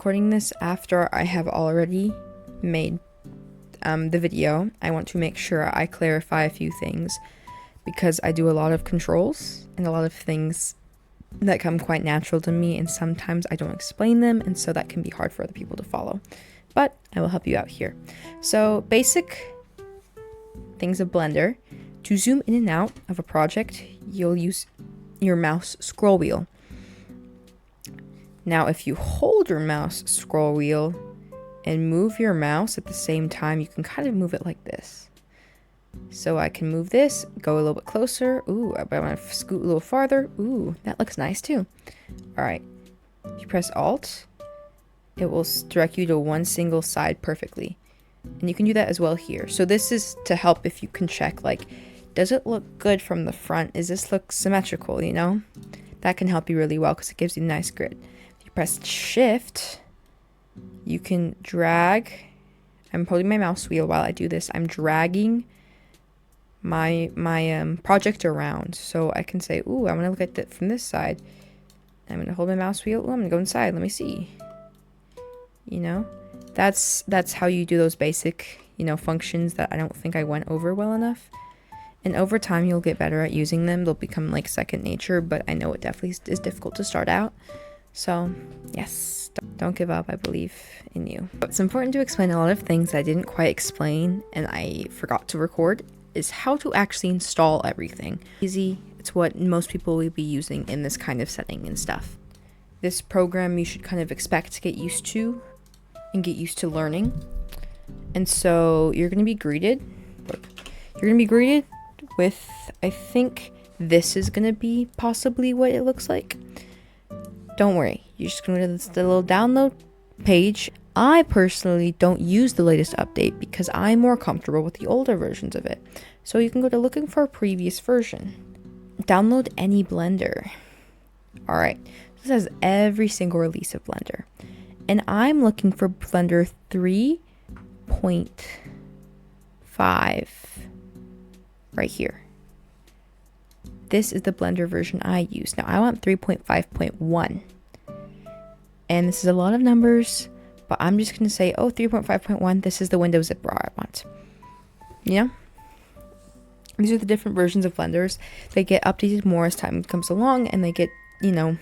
recording this after I have already made the video. I want to make sure I clarify a few things because I do a lot of controls and a lot of things that come quite natural to me, and sometimes I don't explain them, and so that can be hard for other people to follow. But I will help you out here. So basic things of Blender. To zoom in and out of a project, you'll use your mouse scroll wheel. Now, if you hold your mouse scroll wheel and move your mouse at the same time, you can kind of move it like this. So I can move this, go a little bit closer. Ooh, but I want to scoot a little farther. Ooh, that looks nice too. All right. If you press Alt, it will direct you to one single side perfectly. And you can do that as well here. So this is to help if you can check, like, does it look good from the front? Does this look symmetrical, you know? That can help you really well because it gives you a nice grid. If you press Shift, you can drag. I'm holding my mouse wheel while I do this. I'm dragging my project around. So I can say, ooh, I want to look at it from this side. I'm going to hold my mouse wheel. Ooh, I'm going to go inside. Let me see. You know? That's how you do those basic, you know, functions that I don't think I went over well enough. And over time, you'll get better at using them. They'll become like second nature, but I know it definitely is difficult to start out. So yes, don't give up. I believe in you. It's important to explain a lot of things I didn't quite explain and I forgot to record is how to actually install everything. Easy. It's what most people will be using in this kind of setting and stuff. This program you should kind of expect to get used to and get used to learning. And so you're going to be greeted. You're going to be greeted with, I think this is going to be possibly what it looks like. Don't worry. You're just going to go to the little download page. I personally don't use the latest update because I'm more comfortable with the older versions of it. So you can go to looking for a previous version. Download any Blender. All right. This has every single release of Blender. And I'm looking for Blender 3.5 right here. This is the Blender version I use. Now I want 3.5.1. And this is a lot of numbers, but I'm just going to say, oh, 3.5.1, this is the Windows zip RAW I want. You know? These are the different versions of Blenders. They get updated more as time comes along, and they get, you know,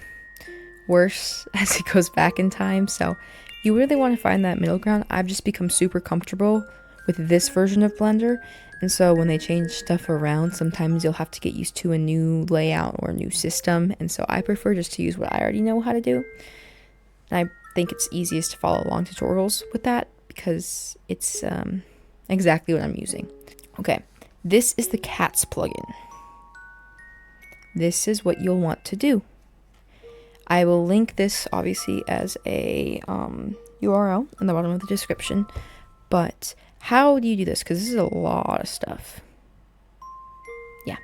worse as it goes back in time. So you really want to find that middle ground. I've just become super comfortable with this version of Blender, and so when they change stuff around, sometimes you'll have to get used to a new layout or a new system, and so I prefer just to use what I already know how to do. And I think it's easiest to follow along tutorials with that because it's exactly what I'm using. Okay, this is the Cats plugin. This is what you'll want to do. I will link this obviously as a URL in the bottom of the description, but how do you do this? Because this is a lot of stuff. Yeah,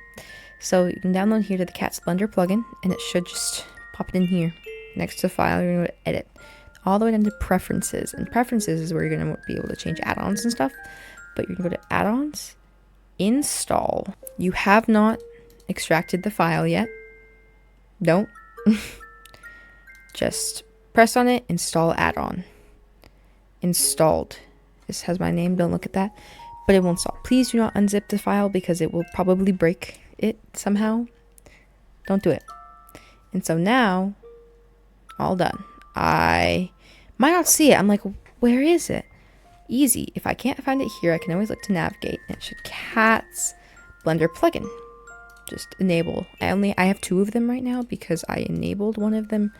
so you can download here to the Cats Blender plugin, and it should just pop it in here next to File. You're going to edit all the way down to Preferences, and Preferences is where you're going to be able to change add-ons and stuff. But you're going to go to Add-ons, Install. You have not extracted the file yet. Don't. Just press on it, install add-on. Installed. This has my name, don't look at that. But it won't install. Please do not unzip the file because it will probably break it somehow. Don't do it. And so now, all done. I might not see it. I'm like, where is it? Easy. If I can't find it here, I can always look to navigate. And it should Cats Blender plugin. Just enable. I have 2 of them right now because I enabled one of them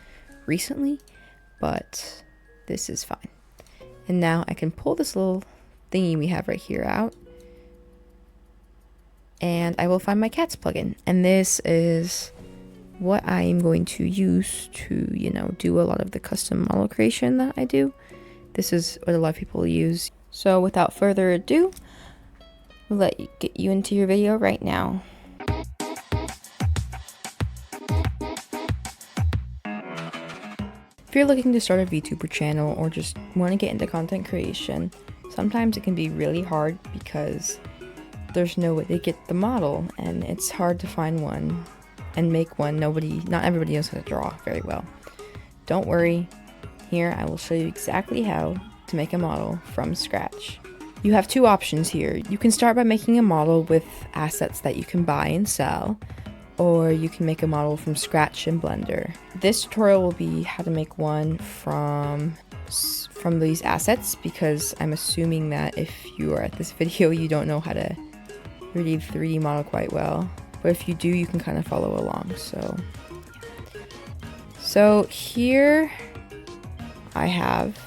recently, but this is fine. And now I can pull this little thingy we have right here out, and I will find my Cats plugin. And this is what I am going to use to, you know, do a lot of the custom model creation that I do. This is what a lot of people use. So without further ado, we'll get you into your video right now. If you're looking to start a VTuber channel or just want to get into content creation, sometimes it can be really hard because there's no way to get the model, and it's hard to find one and make one. Not everybody knows how to draw very well. Don't worry, Here I will show you exactly how to make a model from scratch. You have two options here. You can start by making a model with assets that you can buy and sell, or you can make a model from scratch in Blender. This tutorial will be how to make one from these assets, because I'm assuming that if you are at this video, you don't know how to really 3D model quite well. But if you do, you can kind of follow along. So here I have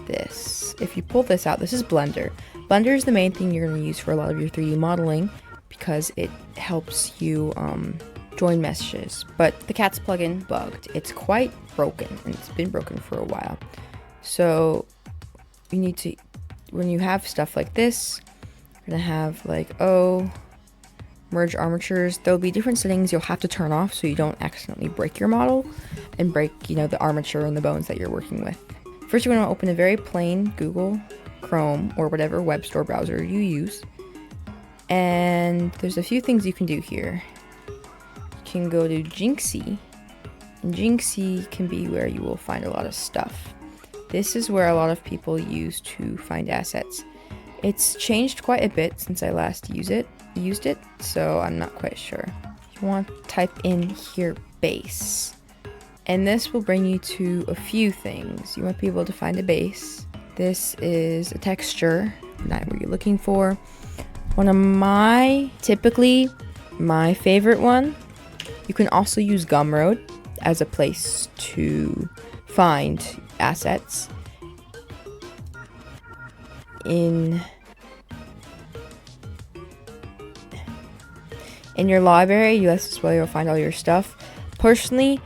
this. If you pull this out, this is Blender. Blender is the main thing you're going to use for a lot of your 3D modeling because it helps you join meshes. But the Cats plugin bugged. It's quite broken, and it's been broken for a while. So you need to, when you have stuff like this, you're going to have like, merge armatures. There'll be different settings you'll have to turn off so you don't accidentally break your model and break, the armature and the bones that you're working with. First, you're going to open a very plain Google Chrome or whatever web store browser you use. And there's a few things you can do here. You can go to Jinxie, and Jinxie can be where you will find a lot of stuff. This is where a lot of people use to find assets. It's changed quite a bit since I last used it, so I'm not quite sure. You want to type in here base, and this will bring you to a few things. You might be able to find a base. This is a texture, not what you're looking for. One of typically my favorite one. You can also use Gumroad as a place to find assets. In your library, this is where you'll find all your stuff. Personally,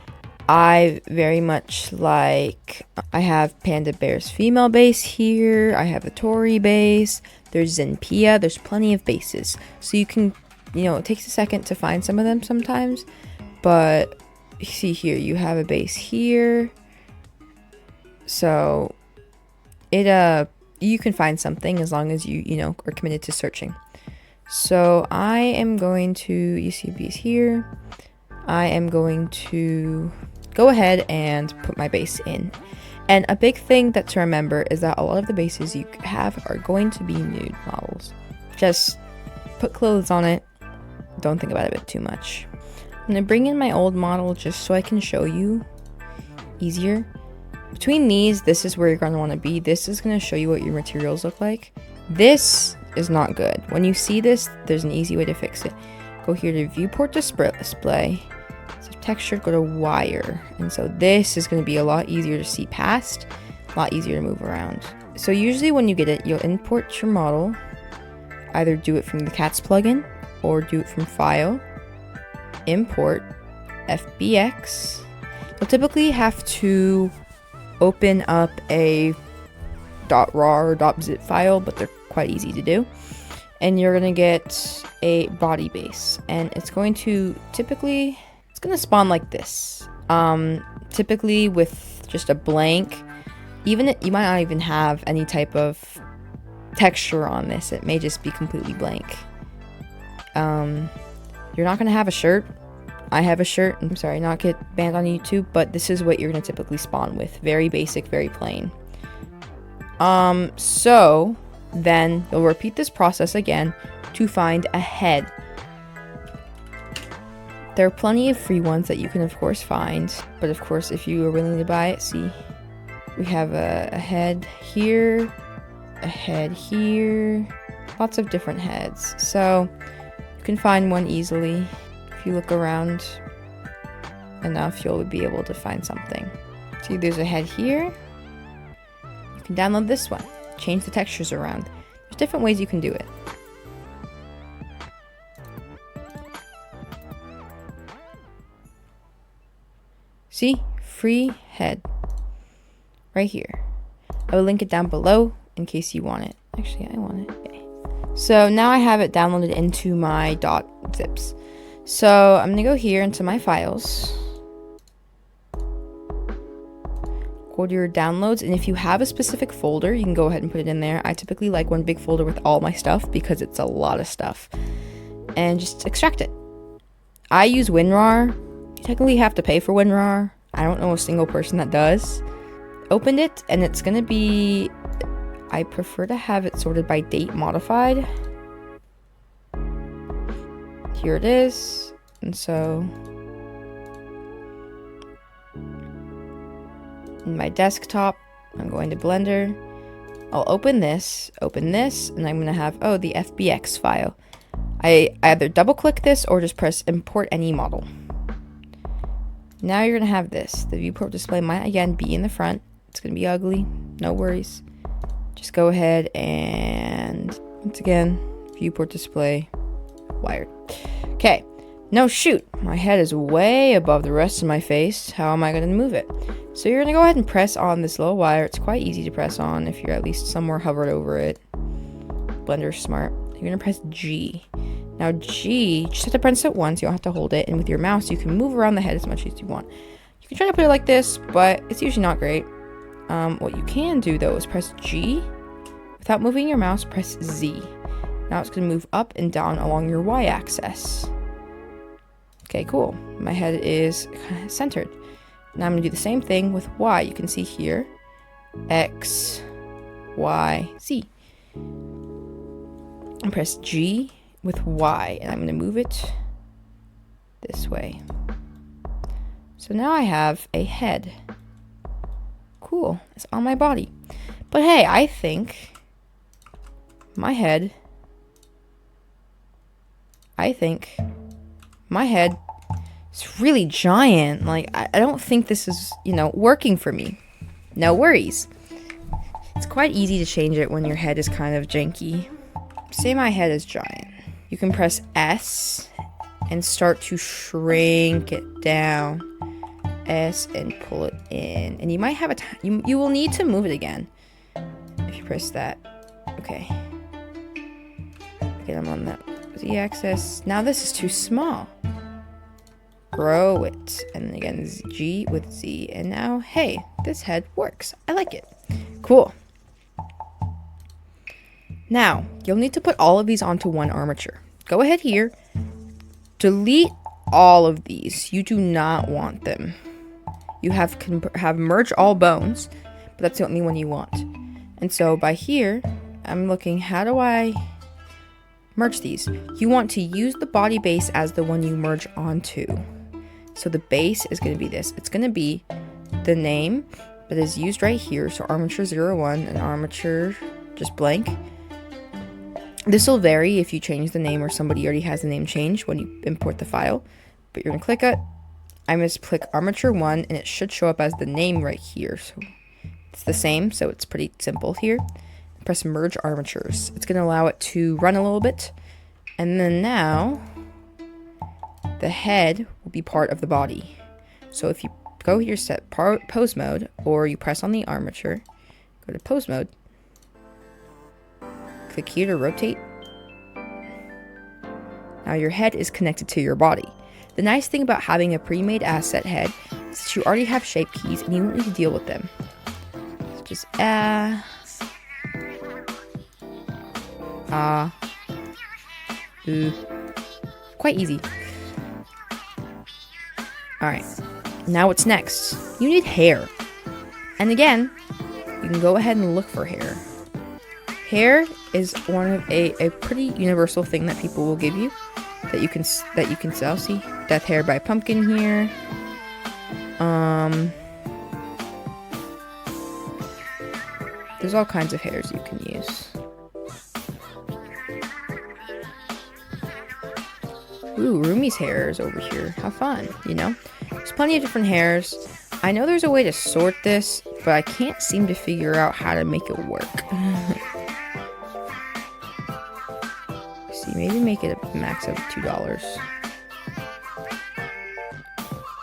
I very much like, I have Panda Bear's female base here, I have a Tori base, there's Zenpia, there's plenty of bases. So you can, it takes a second to find some of them sometimes, but you see here, you have a base here. So you can find something as long as you are committed to searching. So I am going to, you see a base here. I am going to go ahead and put my base in. And a big thing to remember is that a lot of the bases you have are going to be nude models. Just put clothes on it. Don't think about it too much. I'm going to bring in my old model just so I can show you easier. Between these, this is where you're going to want to be. This is going to show you what your materials look like. This is not good. When you see this, there's an easy way to fix it. Go here to viewport display. So texture, go to wire. And so this is going to be a lot easier to see past, a lot easier to move around. So usually when you get it, you'll import your model. Either do it from the Cats plugin or do it from File, Import, FBX. You'll typically have to open up a .raw or .zip file, but they're quite easy to do. And you're going to get a body base, and it's going to spawn like this. Typically with just a blank, you might not even have any type of texture on this. It may just be completely blank. You're not going to have a shirt. I have a shirt. I'm sorry, not get banned on YouTube, but this is what you're going to typically spawn with. Very basic, very plain. So then you'll repeat this process again to find a head. There are plenty of free ones that you can of course find, but of course if you are willing to buy it, see, we have a head here, a head here, lots of different heads. So you can find one easily. If you look around enough, you'll be able to find something. See, there's a head here. You can download this one, change the textures around. There's different ways you can do it. See, free head right here. I will link it down below in case you want it. Actually, I want it. Okay. So now I have it downloaded into my .zips. So I'm gonna go here into my files, go to your downloads, and if you have a specific folder, you can go ahead and put it in there. I typically like one big folder with all my stuff because it's a lot of stuff, and just extract it. I use WinRAR. You technically have to pay for WinRAR. I don't know a single person that does. opened it, and it's gonna be, I prefer to have it sorted by date modified. Here it is. And so in my desktop, I'm going to Blender. I'll open this, and I'm gonna have, oh, the FBX file. I either double click this or just press import any model. Now you're gonna have this. The viewport display might again be in the front. It's gonna be ugly, no worries. Just go ahead and, once again, viewport display, wired. Okay, no shoot, my head is way above the rest of my face. How am I gonna move it? So you're gonna go ahead and press on this little wire. It's quite easy to press on if you're at least somewhere hovered over it. Blender's smart. You're gonna press G. Now G, just have to press it once, you don't have to hold it, and with your mouse you can move around the head as much as you want. You can try to put it like this, but it's usually not great. What you can do though is press G. Without moving your mouse, press Z. Now it's gonna move up and down along your Y axis. Okay, cool. My head is centered. Now I'm gonna do the same thing with Y. You can see here, X, Y, Z. And press G with Y, and I'm gonna move it this way. So now I have a head. Cool, it's on my body. But hey, I think my head is really giant. Like, I don't think this is, working for me. No worries. It's quite easy to change it when your head is kind of janky. Say my head is giant. You can press S and start to shrink it down. S and pull it in. And you might have you will need to move it again if you press that. Okay. Again, I'm on that Z axis. Now this is too small. Grow it. And then again, G with Z. And now, hey, this head works. I like it. Cool. Now, you'll need to put all of these onto one armature. Go ahead here. Delete all of these. You do not want them. You have merge all bones, but that's the only one you want. And so by here, I'm looking, how do I merge these? You want to use the body base as the one you merge onto. So the base is going to be this. It's going to be the name that is used right here. So armature 01 and armature just blank. This will vary if you change the name or somebody already has the name changed when you import the file. But you're going to click it. I'm going to click armature 1 and it should show up as the name right here. So it's the same, so it's pretty simple here. Press merge armatures. It's going to allow it to run a little bit. And then now the head will be part of the body. So if you go here, set pose mode, or you press on the armature, go to pose mode, click here to rotate. Now your head is connected to your body. The nice thing about having a pre-made asset head is that you already have shape keys and you won't need to deal with them. So just quite easy. Alright, now what's next? You need hair. And again, you can go ahead and look for hair. Hair is one of a pretty universal thing that people will give you that you can sell. See, Death Hair by Pumpkin here. There's all kinds of hairs you can use. Ooh, Rumi's hair is over here. How fun, There's plenty of different hairs. I know there's a way to sort this, but I can't seem to figure out how to make it work. See, maybe make it a max of $2.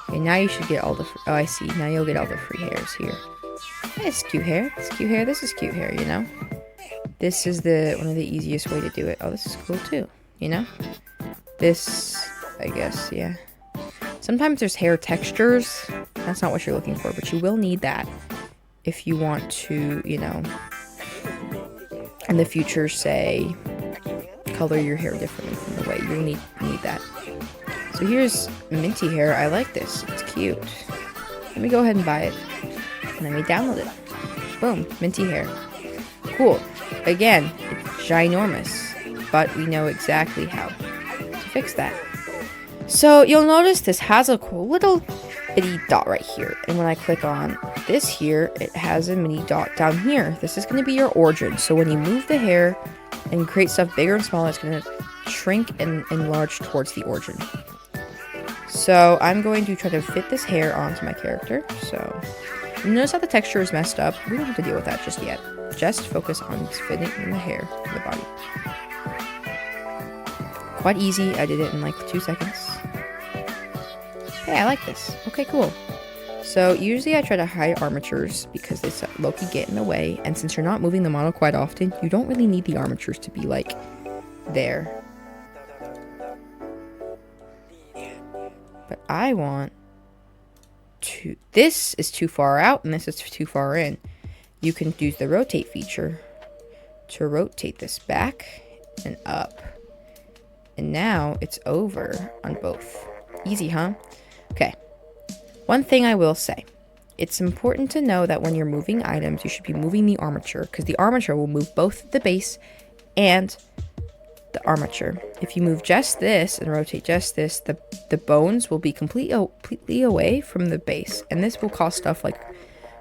Okay, now you should get all the... Oh, I see. Now you'll get all the free hairs here. This is cute hair. This is cute hair. This is cute hair, This is one of the easiest way to do it. Oh, this is cool too, This, I guess, yeah. Sometimes there's hair textures. That's not what you're looking for, but you will need that if you want to, in the future, say, color your hair differently from the way you'll need that. So here's minty hair. I like this. It's cute. Let me go ahead and buy it. And then we download it. Boom, minty hair. Cool. Again, it's ginormous, but we know exactly how to fix that. So you'll notice this has a cool little bitty dot right here. And when I click on this here, it has a mini dot down here. This is going to be your origin. So when you move the hair and create stuff bigger and smaller, it's going to shrink and enlarge towards the origin. So I'm going to try to fit this hair onto my character. So notice how the texture is messed up. We don't have to deal with that just yet. Just focus on fitting in the hair in the body. Quite easy. I did it in like 2 seconds. Hey, I like this. Okay, cool. So usually I try to hide armatures because they low-key get in the way. And since you're not moving the model quite often, you don't really need the armatures to be like there. But I want to... This is too far out and this is too far in. You can use the rotate feature to rotate this back and up. And now it's over on both. Easy, huh? Okay. One thing I will say. It's important to know that when you're moving items, you should be moving the armature, because the armature will move both the base and the armature. If you move just this and rotate just this, the bones will be completely away from the base. And this will cause stuff like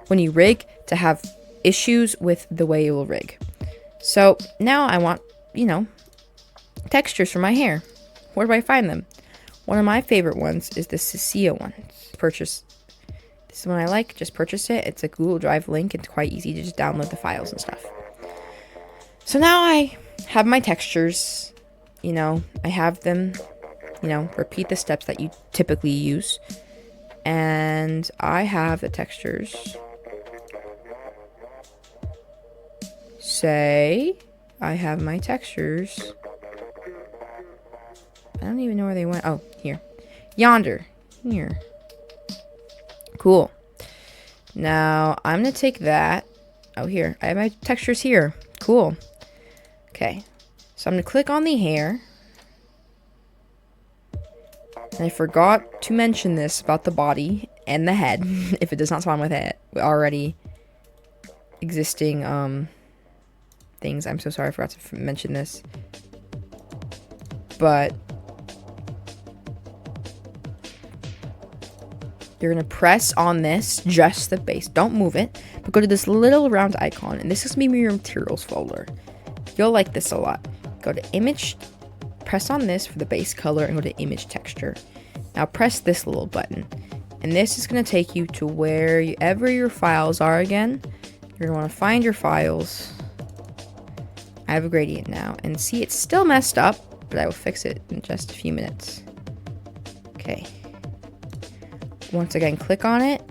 when you rig to have issues with the way you will rig. So now I want, you know, textures for my hair. Where do I find them? One of my favorite ones is the Cecilia one. Purchase. This is one I like. Just purchase it. It's a Google Drive link. It's quite easy to just download the files and stuff. So now I have my textures. You know, I have them, you know, repeat the steps that you typically use. And I have the textures. Say, I have my textures. I don't even know where they went. Oh, here. Yonder. Here. Cool. Now, I'm going to take that. Oh, here. I have my textures here. Cool. Okay. So I'm going to click on the hair. And I forgot to mention this about the body and the head. If it does not spawn with it. Already existing things. I'm so sorry I forgot to mention this. But you're going to press on this, just the base. Don't move it. But go to this little round icon. And this is going to be your materials folder. You'll like this a lot. Go to image. Press on this for the base color and go to image texture. Now press this little button. And this is going to take you to wherever your files are again. You're going to want to find your files. I have a gradient now. And see, it's still messed up. But I will fix it in just a few minutes. Okay. Once again, click on it,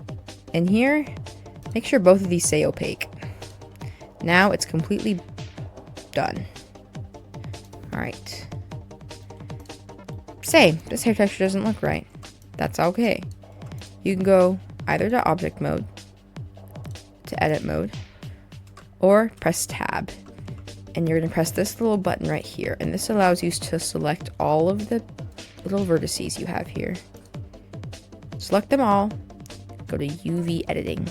and here, make sure both of these say opaque. Now it's completely done. Alright. Say, this hair texture doesn't look right. That's okay. You can go either to object mode, to edit mode, or press tab. And you're going to press this little button right here, and this allows you to select all of the little vertices you have here. Select them all, go to UV editing.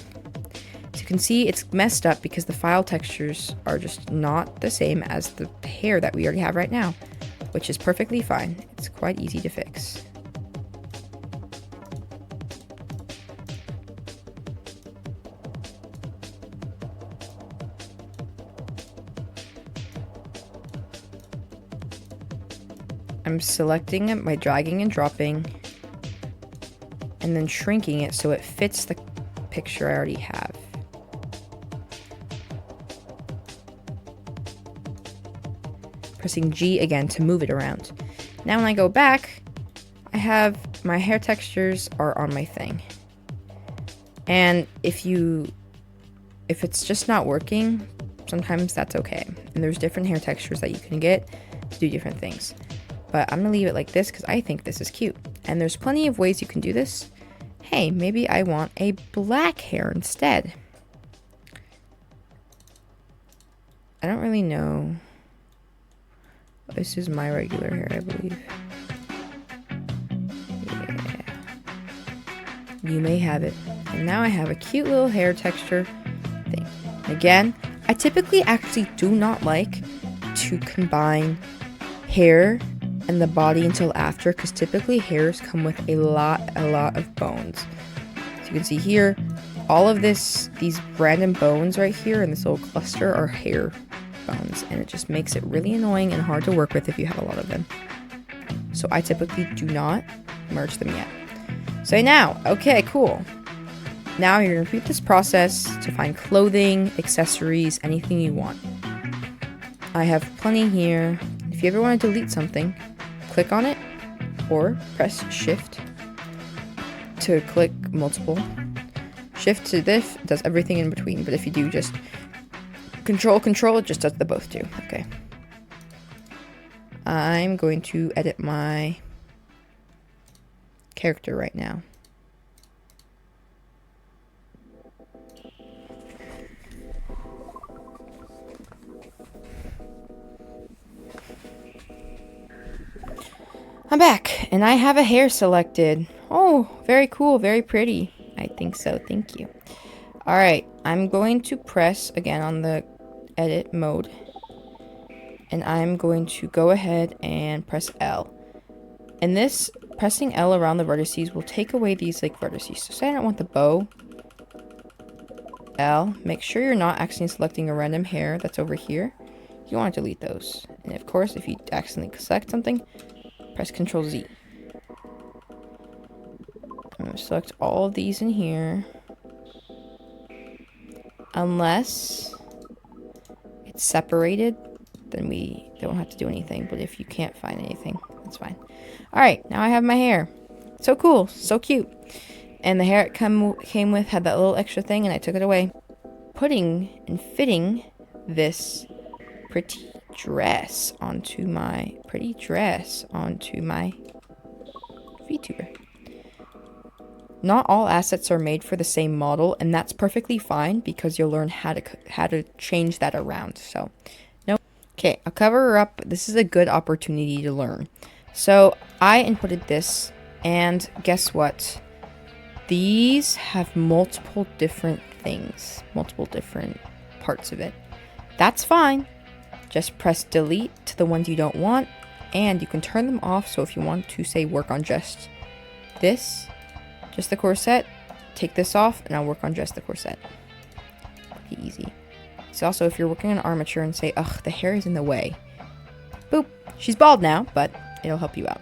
So you can see it's messed up because the file textures are just not the same as the hair that we already have right now, which is perfectly fine. It's quite easy to fix. I'm selecting it by dragging and dropping, and then shrinking it so it fits the picture I already have. Pressing G again to move it around. Now when I go back, I have my hair textures are on my thing. And if it's just not working, sometimes that's okay. And there's different hair textures that you can get to do different things. But I'm gonna leave it like this because I think this is cute. And there's plenty of ways you can do this. Hey, maybe I want a black hair instead. I don't really know. This is my regular hair, I believe. Yeah. you may have it. And now I have a cute little hair texture thing. Again, I typically actually do not like to combine hair and the body until after, because typically hairs come with a lot of bones. So you can see here, all of these random bones right here in this little cluster are hair bones, and it just makes it really annoying and hard to work with if you have a lot of them. So I typically do not merge them yet. So now, okay, cool. Now you're gonna repeat this process to find clothing, accessories, anything you want. I have plenty here. If you ever want to delete something, click on it or press shift to click multiple. Shift to this does everything in between, but if you do just control, it just does the both too. Okay. I'm going to edit my character right now. I'm back, and I have a hair selected. Oh, very cool, very pretty. I think so, thank you. Alright, I'm going to press again on the edit mode. And I'm going to go ahead and press L. And this, pressing L around the vertices will take away these like vertices. So say I don't want the bow. L, make sure you're not accidentally selecting a random hair that's over here. You want to delete those. And of course, if you accidentally select something, press Ctrl Z. I'm going to select all of these in here. Unless it's separated, then we don't have to do anything. But if you can't find anything, that's fine. Alright, now I have my hair. So cool, so cute. And the hair it came with had that little extra thing, and I took it away. Putting and fitting this pretty dress onto my VTuber. Not all assets are made for the same model, and that's perfectly fine because you'll learn how to change that around. So, no. Okay, I'll cover her up. This is a good opportunity to learn. So, I inputted this, and guess what? These have multiple different things, multiple different parts of it. That's fine. Just press delete to the ones you don't want, and you can turn them off. So if you want to say work on just this, just the corset, take this off and I'll work on just the corset. Pretty easy. So also if you're working on armature and say, ugh, the hair is in the way. Boop. She's bald now, but it'll help you out.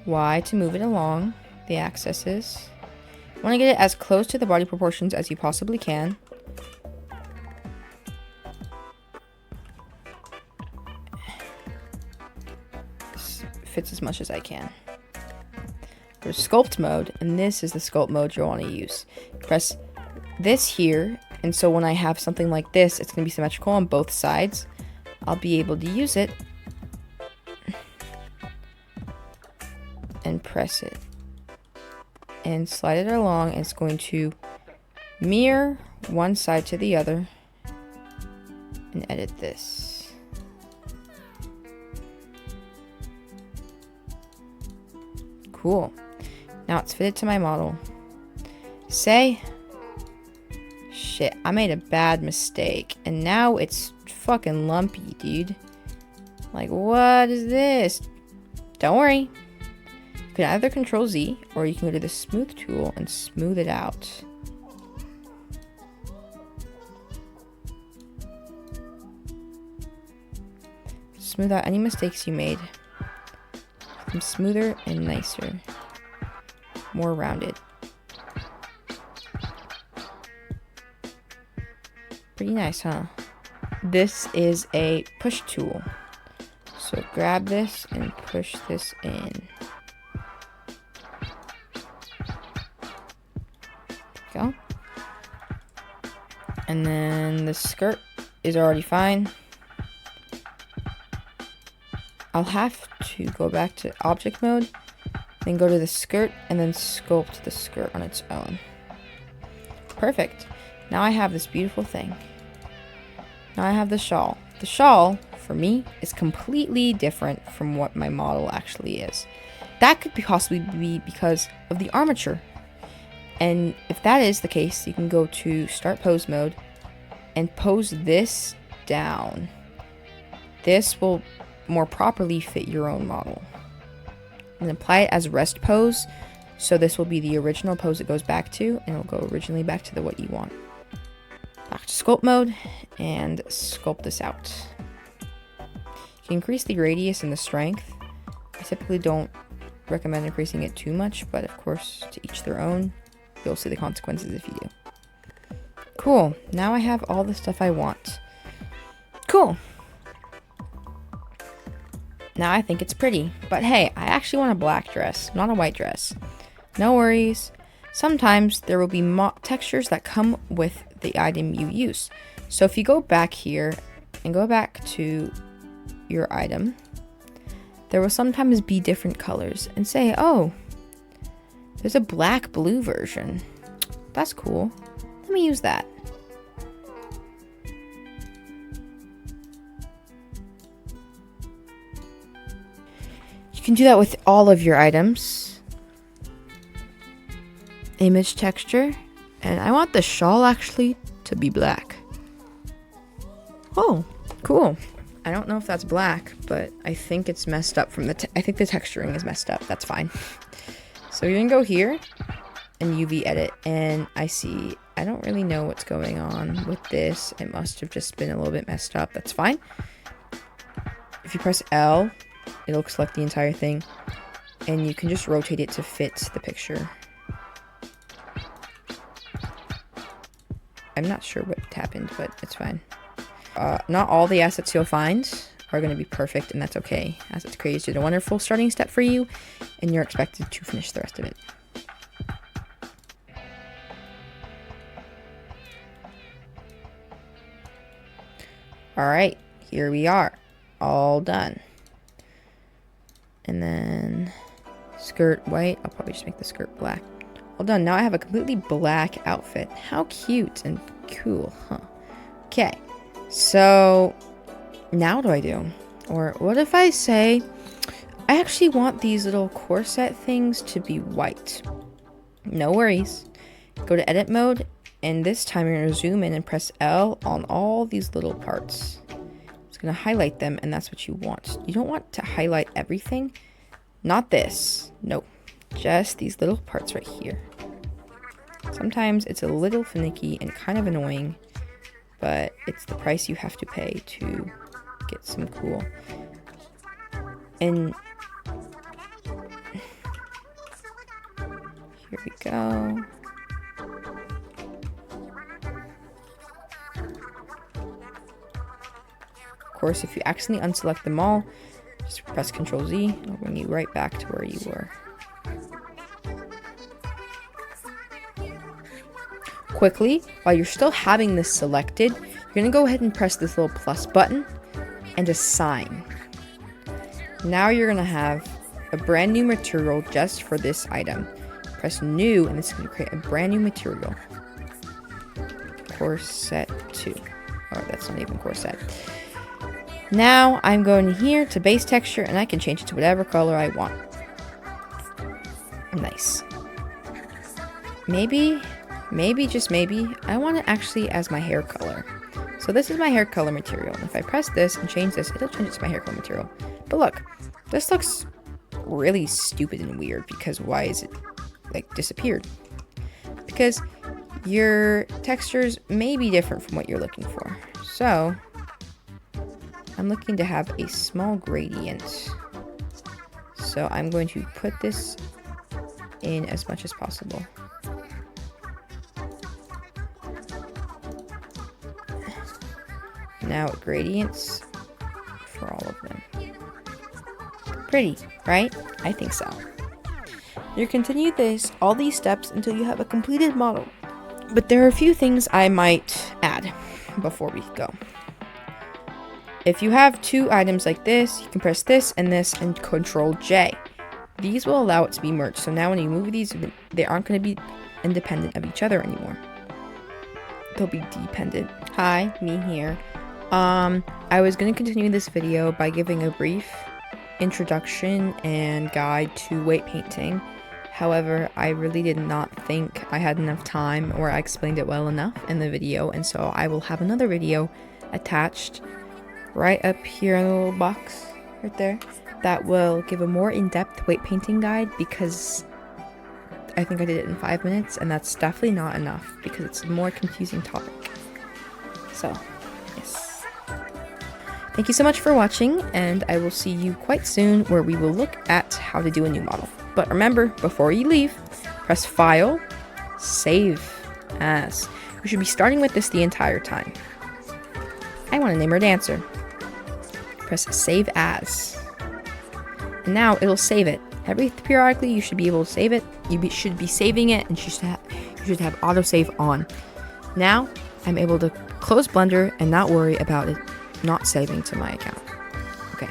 Y to move it along the axes. You want to get it as close to the body proportions as you possibly can. Fits as much as I can. There's sculpt mode, and this is the sculpt mode you'll want to use. Press this here, and so when I have something like this, it's going to be symmetrical on both sides. I'll be able to use it and press it and slide it along, and it's going to mirror one side to the other and edit this. Cool. Now it's fitted to my model. Say, shit, I made a bad mistake, and now it's fucking lumpy, dude. Like, what is this? Don't worry. You can either Control Z, or you can go to the smooth tool and smooth it out. Smooth out any mistakes you made. Smoother and nicer. More rounded. Pretty nice, huh? This is a push tool. So grab this and push this in. Go. And then the skirt is already fine. I'll have to go back to object mode, then go to the skirt, and then sculpt the skirt on its own. Perfect. Now I have this beautiful thing. Now I have the shawl. The shawl, for me, is completely different from what my model actually is. That could possibly be because of the armature. And if that is the case, you can go to start pose mode and pose this down. This will more properly fit your own model. And apply it as rest pose. So this will be the original pose it goes back to, and it'll go originally back to what you want. Back to sculpt mode and sculpt this out. You can increase the radius and the strength. I typically don't recommend increasing it too much, but of course, to each their own. You'll see the consequences if you do. Cool. Now I have all the stuff I want. Cool. Now I think it's pretty. But hey, I actually want a black dress, not a white dress. No worries. Sometimes there will be textures that come with the item you use. So if you go back here and go back to your item, there will sometimes be different colors and say, oh, there's a black blue version. That's cool. Let me use that. You can do that with all of your items. Image texture. And I want the shawl actually to be black. Oh, cool. I don't know if that's black, but I think it's messed up from I think the texturing is messed up. That's fine. So you're gonna go here and UV edit, and I don't really know what's going on with this. It must have just been a little bit messed up. That's fine. If you press L, it'll select the entire thing, and you can just rotate it to fit the picture. I'm not sure what happened, but it's fine. Not all the assets you'll find are going to be perfect, and that's okay. Assets creators did a wonderful starting step for you, and you're expected to finish the rest of it. Alright, here we are. All done. And then skirt white. I'll probably just make the skirt black. All done. Now I have a completely black outfit. How cute and cool, huh? Okay, so now what do I do? Or what if I say, I actually want these little corset things to be white. No worries. Go to edit mode, and this time you're going to zoom in and press L on all these little parts. It's going to highlight them, and that's what you want. You don't want to highlight everything. Not this. No. Just these little parts right here. Sometimes it's a little finicky and kind of annoying, but it's the price you have to pay to get some cool. And here we go. Of course, if you accidentally unselect them all, just press Ctrl Z, it'll bring you right back to where you were. Quickly, while you're still having this selected, you're going to go ahead and press this little plus button and assign. Now you're going to have a brand new material just for this item. Press new, and it's going to create a brand new material. Corset 2. Oh, that's not even corset. Now I'm going here to base texture, and I can change it to whatever color I want. Nice. Maybe, just maybe, I want it actually as my hair color. So this is my hair color material. And if I press this and change this, it'll change it to my hair color material. But look, this looks really stupid and weird, because why is it like disappeared? Because your textures may be different from what you're looking for. So I'm looking to have a small gradient. So I'm going to put this in as much as possible. Now gradients for all of them. Pretty, right? I think so. You continue all these steps until you have a completed model. But there are a few things I might add before we go. If you have two items like this, you can press this and Control J. These will allow it to be merged. So now when you move these, they aren't going to be independent of each other anymore. They'll be dependent. Hi, me here. I was going to continue this video by giving a brief introduction and guide to weight painting, However, I really did not think I had enough time or I explained it well enough in the video, and so I will have another video attached right up here in the little box right there that will give a more in-depth weight painting guide, because I think I did it in 5 minutes, and that's definitely not enough because it's a more confusing topic. So, yes. Thank you so much for watching, and I will see you quite soon where we will look at how to do a new model. But remember, before you leave, press File, Save As. We should be starting with this the entire time. I want to name her Dancer. Press Save As. And now it'll save it. Periodically, you should be able to save it. Should be saving it, and you should have autosave on. Now, I'm able to close Blender and not worry about it not saving to my account. Okay.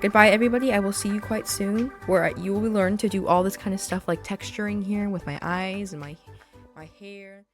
Goodbye, everybody. I will see you quite soon, where you will learn to do all this kind of stuff like texturing here with my eyes and my hair.